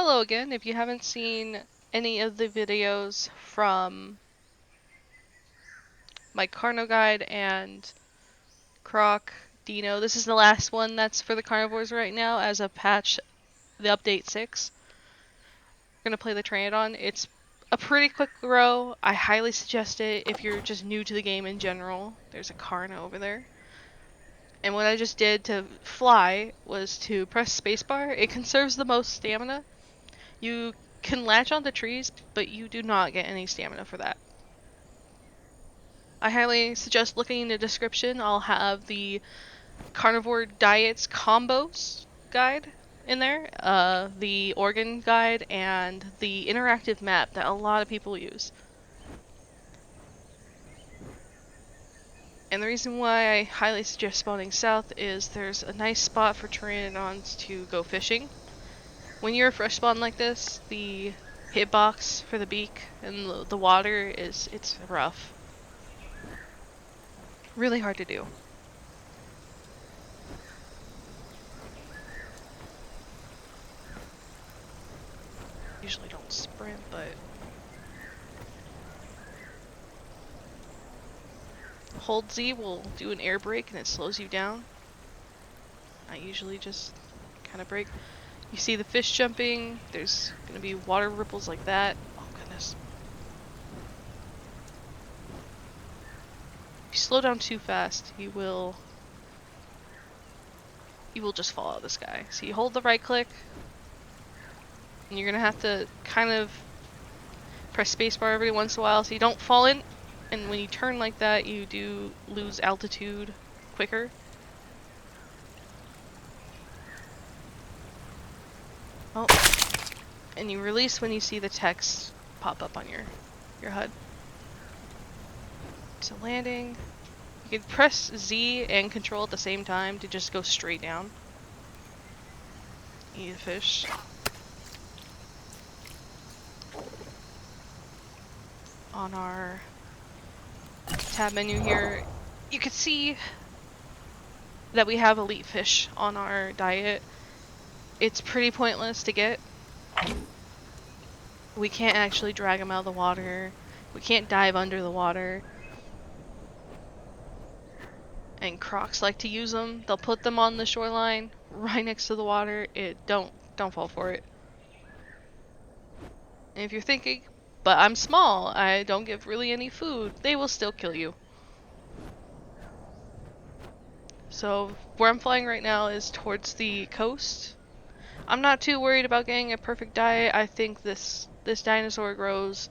Hello again. If you haven't seen any of the videos from my Carno guide and Croc, Dino, this is the last one that's for the carnivores right now as a patch, the update 6. We're going to play the Pteranodon. It's a pretty quick grow. I highly suggest it if you're just new to the game in general. There's a Carno over there. And what I just did to fly was to press spacebar. It conserves the most stamina. You can latch onto trees, but you do not get any stamina for that. I highly suggest looking in the description. I'll have the carnivore diets combos guide in there, the organ guide, and the interactive map that a lot of people use. And the reason why I highly suggest spawning south is there's a nice spot for pteranodons to go fishing. When you're a fresh spawn like this, the hitbox for the beak and the water it's rough. Really hard to do. Usually don't sprint, but hold Z will do an air brake and it slows you down. I usually just kind of brake. You see the fish jumping, there's gonna be water ripples like that. Oh goodness. If you slow down too fast, you will just fall out of the sky. So you hold the right click, and you're gonna have to kind of press spacebar every once in a while so you don't fall in. And when you turn like that, you do lose altitude quicker. Oh, and you release when you see the text pop up on your HUD. So landing, you can press Z and control at the same time to just go straight down. Eat a fish. On our tab menu here, you can see that we have elite fish on our diet. It's pretty pointless to get. We can't actually drag them out of the water. We can't dive under the water. And crocs like to use them. They'll put them on the shoreline right next to the water. Don't fall for it. And if you're thinking, but I'm small, I don't give really any food, they will still kill you. So where I'm flying right now is towards the coast. I'm not too worried about getting a perfect diet. I think this dinosaur grows.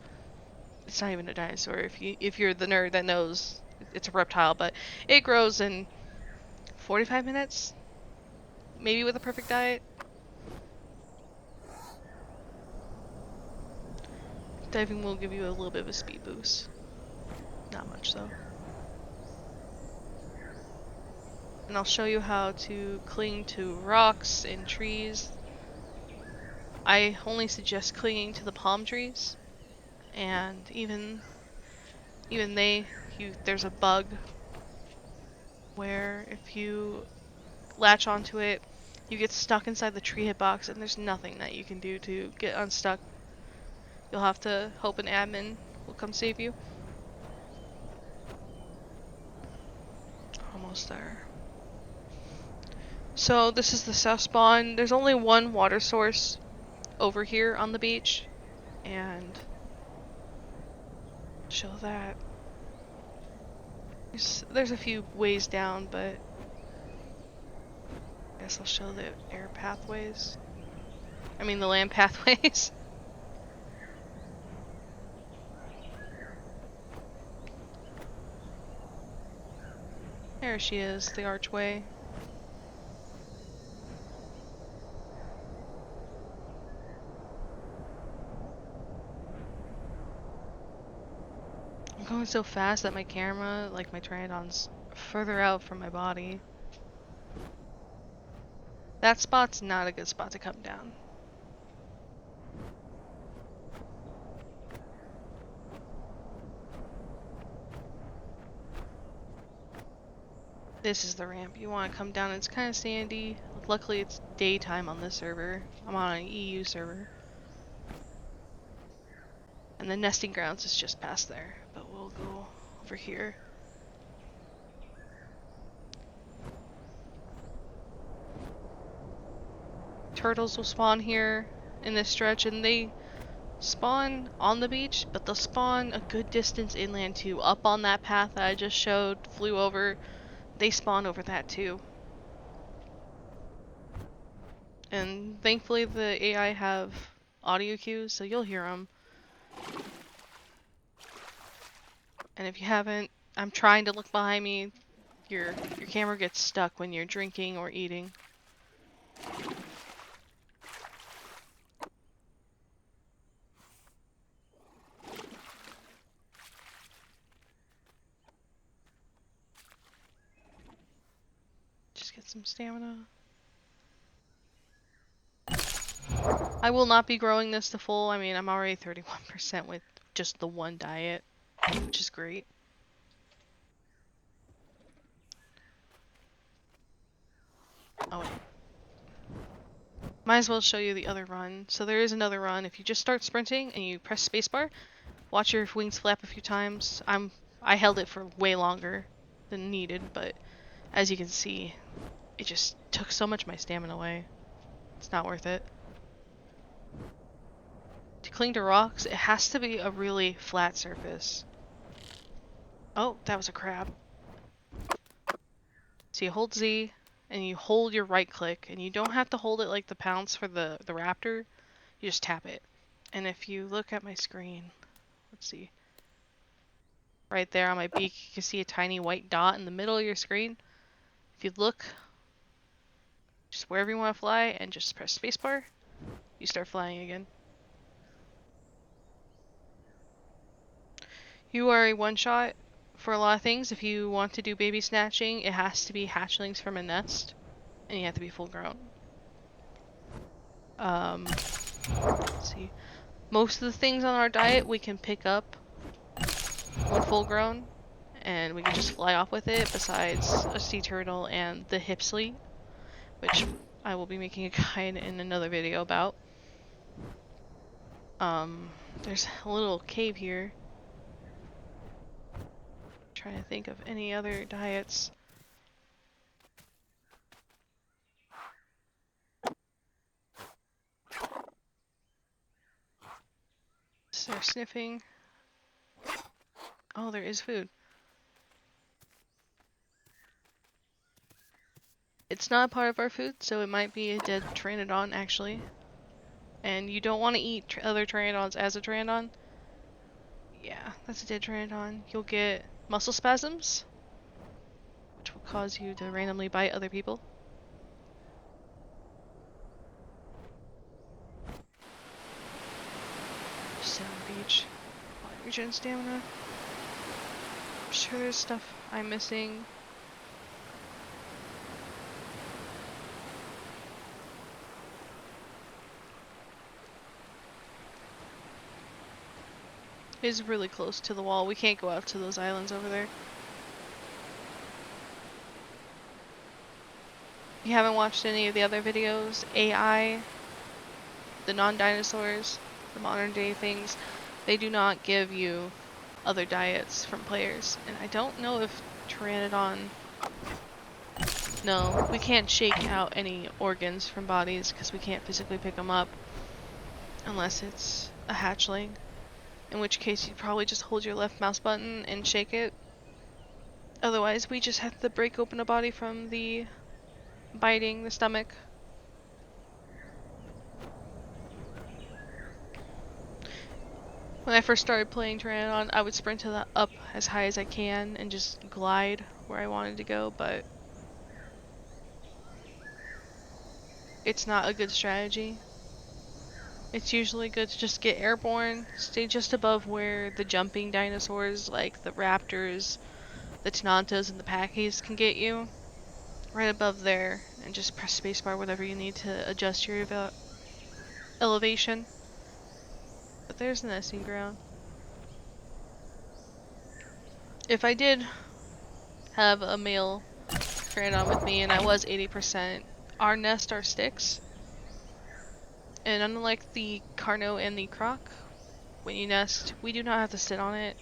It's not even a dinosaur. If you're the nerd that knows, it's a reptile, but it grows in 45 minutes, maybe with a perfect diet. Diving will give you a little bit of a speed boost. Not much though. And I'll show you how to cling to rocks and trees. I only suggest clinging to the palm trees, and even there's a bug where if you latch onto it, you get stuck inside the tree hitbox, and there's nothing that you can do to get unstuck. You'll have to hope an admin will come save you. Almost there. So this is the south spawn. There's only one water source over here on the beach, and show that. There's a few ways down, but I guess I'll show the air pathways. I mean the land pathways. There she is, the archway. I'm going so fast that my camera, like my Pteranodon's further out from my body. That spot's not a good spot to come down. This is the ramp. You want to come down. It's kind of sandy. Luckily, it's daytime on this server. I'm on an EU server. And the nesting grounds is just past there, but we'll go over here. Turtles will spawn here in this stretch, and they spawn on the beach, but they'll spawn a good distance inland too. Up on that path that I just showed, flew over, they spawn over that too. And thankfully the AI have audio cues, so you'll hear them. And if you haven't, I'm trying to look behind me. Your camera gets stuck when you're drinking or eating. Just get some stamina. I will not be growing this to full. I mean, I'm already 31% with just the one diet, which is great. Oh, wait. Might as well show you the other run. So there is another run. If you just start sprinting and you press spacebar, watch your wings flap a few times. I held it for way longer than needed, but as you can see, it just took so much of my stamina away. It's not worth it. To cling to rocks, it has to be a really flat surface. Oh, that was a crab. So you hold Z, and you hold your right click, and you don't have to hold it like the pounce for the raptor. You just tap it. And if you look at my screen, let's see. Right there on my beak, you can see a tiny white dot in the middle of your screen. If you look just wherever you want to fly and just press spacebar, you start flying again. You are a one-shot for a lot of things. If you want to do baby snatching, it has to be hatchlings from a nest, and you have to be full grown. Let's see. Most of the things on our diet we can pick up when full grown, and we can just fly off with it, besides a sea turtle and the hipsley, which I will be making a guide in another video about. There's a little cave here. Trying to think of any other diets. So they're sniffing. Oh, there is food. It's not part of our food, so it might be a dead pteranodon, actually. And you don't want to eat other pteranodons as a pteranodon. Yeah, that's a dead pteranodon. You'll get muscle spasms, which will cause you to randomly bite other people. Just sit on the beach. Regen stamina. I'm sure there's stuff I'm missing. It is really close to the wall. We can't go out to those islands over there. If you haven't watched any of the other videos, AI, the non-dinosaurs, the modern day things, they do not give you other diets from players. And I don't know if Pteranodon... No, we can't shake out any organs from bodies because we can't physically pick them up unless it's a hatchling. In which case you'd probably just hold your left mouse button and shake it. Otherwise, we just have to break open a body from the biting the stomach. When I first started playing Pteranodon, I would sprint to the up as high as I can and just glide where I wanted to go, but it's not a good strategy. It's usually good to just get airborne, stay just above where the jumping dinosaurs like the raptors, the Tenontos, and the Pachyes can get you. Right above there, and just press spacebar whatever you need to adjust your elevation. But there's the nesting ground. If I did have a male Pteranodon with me and I was 80%, our nest are sticks. And unlike the Carno and the Croc, when you nest, we do not have to sit on it.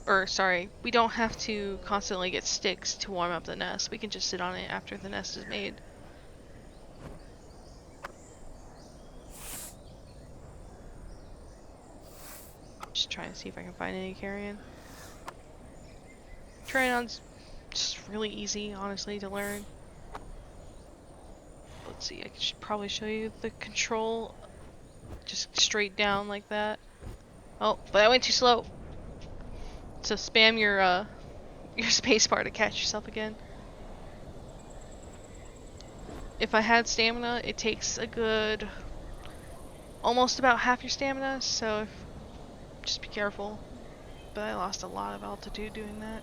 Or, sorry, we don't have to constantly get sticks to warm up the nest. We can just sit on it after the nest is made. Just trying to see if I can find any carrion. Pteranodon's just really easy, honestly, to learn. Let's see, I should probably show you the control. Just straight down like that. Oh, but I went too slow. So spam your space bar to catch yourself again. If I had stamina, it takes a good almost about half your stamina, so just be careful. But I lost a lot of altitude doing that.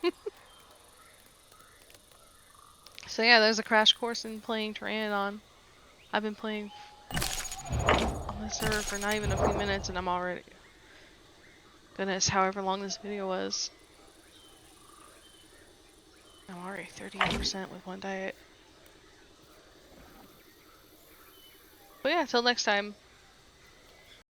Whoops. So yeah, there's a crash course in playing Pteranodon. I've been playing on this server for not even a few minutes and I'm already... Goodness, however long this video was. I'm already 38% with one diet. But yeah, till next time.